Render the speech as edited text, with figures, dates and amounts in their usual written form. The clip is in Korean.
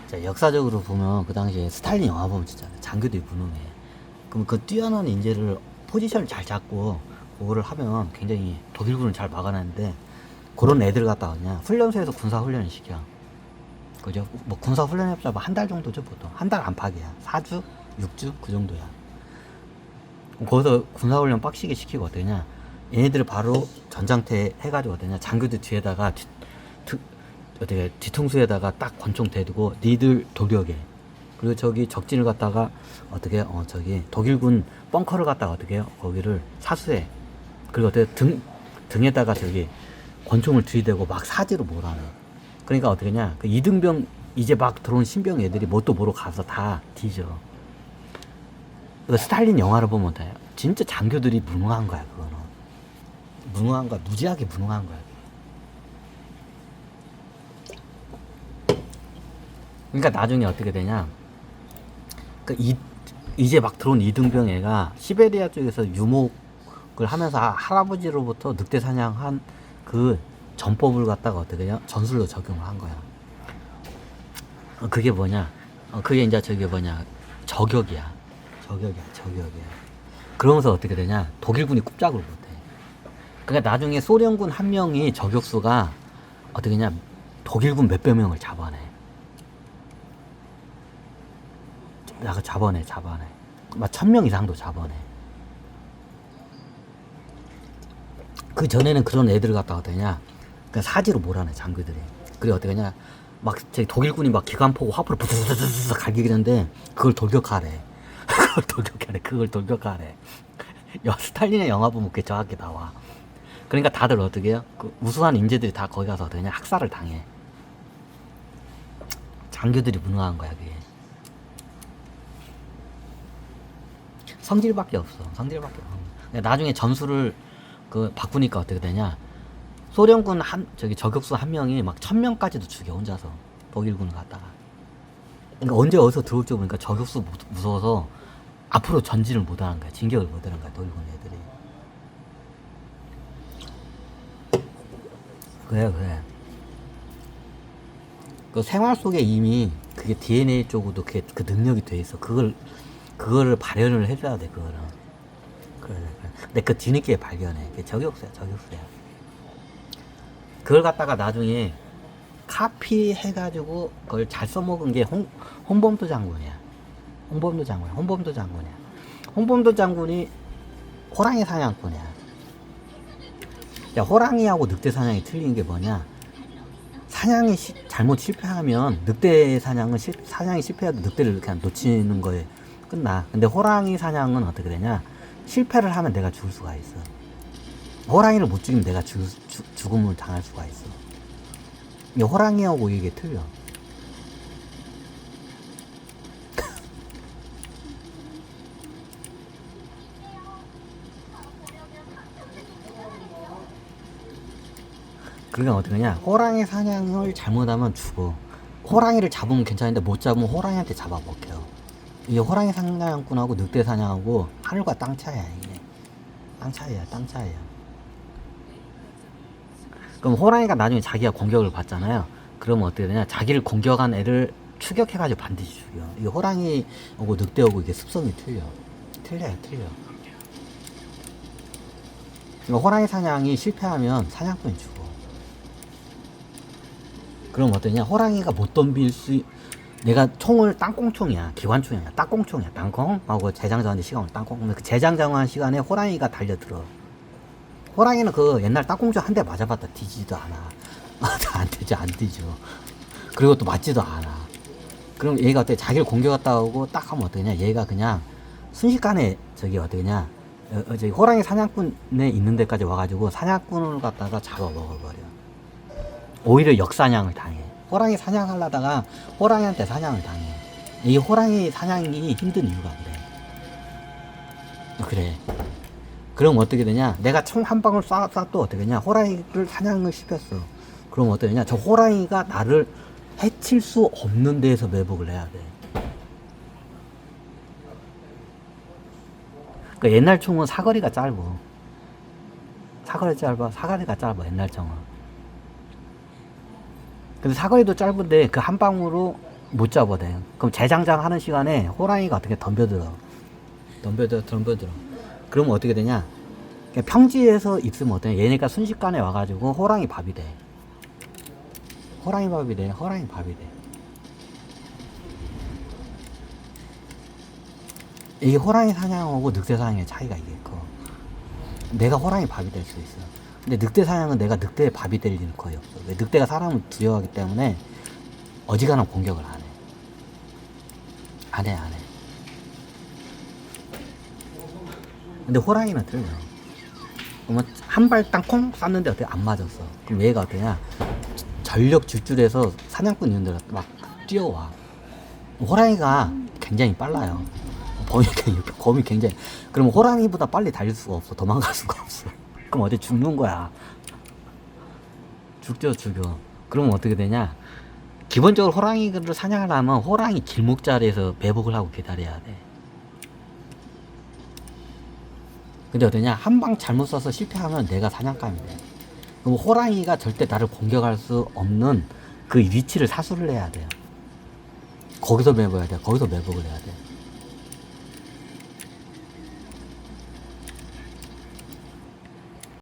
자, 역사적으로 보면 그 당시에 스탈린 영화 보면 진짜 장교들이 무능해. 그럼 그 뛰어난 인재를 포지션을 잘 잡고 그거를 하면 굉장히 독일군을 잘 막아내는데 그런 애들 갖다가 그냥 훈련소에서 군사 훈련을 시켜. 그죠? 뭐 군사 훈련 해봤자 뭐 한 달 정도죠 보통. 한 달 안팎이야. 4주, 6주 그 정도야. 거기서 군사 훈련 빡시게 시키고 어떠냐? 얘네들을 바로 전장태 해가지고 어떠냐? 장교들 뒤에다가 어떻게 뒤통수에다가 딱 권총 대두고 니들 돌격해. 그리고 저기 적진을 갖다가 어떻게 저기 독일군 벙커를 갖다가 어떻게 해요? 거기를 사수해. 그리고 어떻게 등에다가 저기 권총을 들이대고 막 사지로 몰아내. 그러니까 어떻게냐? 그 이등병 이제 막 들어온 신병 애들이 뭣도 모르고 가서 다 뒤져. 그 스탈린 영화를 보면 돼. 진짜 장교들이 무능한 거야 그거는. 무능한 거야. 무지하게 무능한 거야. 그러니까 나중에 어떻게 되냐? 이제 막 들어온 이등병 애가 시베리아 쪽에서 유목을 하면서 할아버지로부터 늑대 사냥한 그 전법을 갖다가 어떻게 되냐? 전술로 적용을 한 거야. 그게 뭐냐? 그게 이제 저게 뭐냐? 저격이야. 그러면서 어떻게 되냐? 독일군이 꼼짝을 못해. 그러니까 나중에 소련군 한 명이 저격수가 어떻게 되냐? 독일군 몇백 명을 잡아내. 잡아내. 막 1000명 이상도 잡아내. 그 전에는 그런 애들을 갖다가 어떠냐? 그냥 사지로 몰아내, 장교들이. 그리고 어떻게 하냐? 막, 저기 독일군이 막 기관포고 화포를 부스스스스 갈기는데, 그걸 돌격하래. 그걸 돌격하래. 스탈린의 영화 보면 그게 정확히 나와. 그러니까 다들 어떻게 해요? 그 우수한 인재들이 다 거기 가서 어떻게 하냐? 학살을 당해. 장교들이 무능한 거야, 그게. 성질밖에 없어. 나중에 전술을 바꾸니까 어떻게 되냐? 소련군 저격수 한 명이 막 1000명까지도 죽여 혼자서 독일군을 갔다가. 그러니까 언제 어디서 들어올지 모르니까 저격수 무서워서 앞으로 전진을 못하는 거야. 진격을 못하는 거야. 독일군 애들이. 그래. 그 생활 속에 이미 그게 DNA 쪽으로도 그 능력이 돼 있어. 그거를 발현을 해줘야 돼, 그거는. 그래. 근데 그 뒤늦게 발견해. 그게 저격수야. 그걸 갖다가 나중에 카피해가지고 그걸 잘 써먹은 게 홍범도 장군이야. 홍범도 장군이 호랑이 사냥꾼이야. 야, 호랑이하고 늑대 사냥이 틀린 게 뭐냐? 사냥이 잘못 실패하면 늑대 사냥이 실패해도 늑대를 그냥 놓치는 거에 끝나. 근데 호랑이 사냥은 어떻게 되냐? 실패를 하면 내가 죽을 수가 있어. 호랑이를 못 죽이면 내가 죽음을 당할 수가 있어. 이 호랑이하고 이게 틀려. 그러니까 어떻게 하냐? 호랑이 사냥을 잘못하면 죽어. 호랑이를 잡으면 괜찮은데 못 잡으면 호랑이한테 잡아먹혀. 이게 호랑이 사냥꾼하고 늑대 사냥하고 하늘과 땅 차이야, 이게. 땅 차이야. 그럼 호랑이가 나중에 자기가 공격을 받잖아요. 그러면 어떻게 되냐? 자기를 공격한 애를 추격해가지고 반드시 죽여. 이게 호랑이하고 늑대하고 이게 습성이 틀려요. 그러니까 호랑이 사냥이 실패하면 사냥꾼이 죽어. 그럼 어떠냐? 호랑이가 못 덤빌 내가 총을 땅콩총이야. 기관총이야. 땅콩총이야. 땅콩하고 재장전하는 시간은 땅콩. 그 재장전하는 시간에 호랑이가 달려들어. 호랑이는 그 옛날 땅콩총 한 대 맞아봤다 뒤지지도 않아. 안 뒤져. 그리고 또 맞지도 않아. 그럼 얘가 어때? 자기를 공격했다 하고 딱 하면 어떠냐? 얘가 그냥 순식간에 저기 어떠냐? 저기 호랑이 사냥꾼에 있는 데까지 와가지고 사냥꾼을 갖다가 잡아 먹어버려. 오히려 역사냥을 당해. 호랑이 사냥하려다가 호랑이한테 사냥을 당해. 이 호랑이 사냥이 힘든 이유가 그래. 그럼 어떻게 되냐? 내가 총 한 방울 쏴도 어떻게 되냐? 호랑이를 사냥을 시켰어. 그럼 어떻게 되냐? 저 호랑이가 나를 해칠 수 없는 데에서 매복을 해야 돼. 그러니까 옛날 총은 사거리가 짧아. 사거리가 짧아, 옛날 총은. 근데 사거리도 짧은데 그 한 방으로 못 잡아대. 그럼 재장장 하는 시간에 호랑이가 어떻게 덤벼들어. 그러면 어떻게 되냐? 그냥 평지에서 있으면 어떠냐? 얘네가 순식간에 와가지고 호랑이 밥이 돼. 호랑이 밥이 돼. 이게 호랑이 사냥하고 늑대 사냥의 차이가 이게 커. 내가 호랑이 밥이 될 수 있어. 근데 늑대 사냥은 내가 늑대의 밥이 될 일은 거의 없어. 왜? 늑대가 사람을 두려워하기 때문에 어지간한 공격을 안 해. 안 해. 근데 호랑이는 틀려. 그러면 한 발 땅콩 쐈는데 어떻게 안 맞았어. 그럼 얘가 어떠냐? 전력 질주해서 사냥꾼 있는데 막 뛰어와. 호랑이가 굉장히 빨라요. 범위 굉장히. 그럼 호랑이보다 빨리 달릴 수가 없어. 도망갈 수가 없어. 그럼 어디 죽는 거야. 죽죠. 그러면 어떻게 되냐? 기본적으로 호랑이를 사냥하려면 호랑이 길목자리에서 매복을 하고 기다려야 돼. 근데 어떠냐? 한 방 잘못 쏴서 실패하면 내가 사냥감이 돼. 그럼 호랑이가 절대 나를 공격할 수 없는 그 위치를 사수를 해야 돼요. 거기서 매복을 해야 돼.